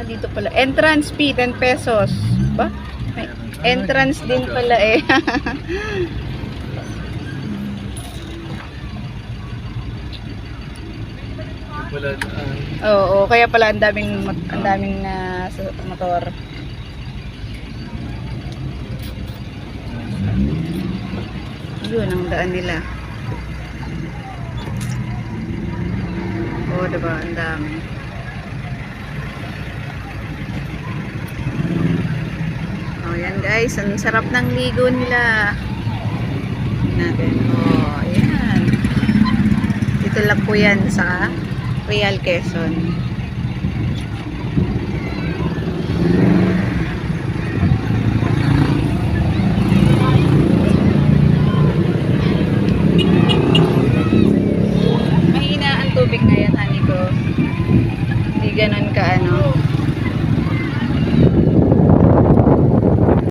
Dito pala. Entrance fee, 10 pesos. Ba? May entrance din pala eh. Wala daan. Oo, kaya pala ang daming motor. Yun ang daan nila. Oo, diba? Ang dami. Oh, yan guys. Ang sarap ng ligo nila. Natin. Oh, ayan. Dito lang po yan sa Real Quezon. Mahina ang tubig ngayon, honey ko. Hindi ganun ka ano.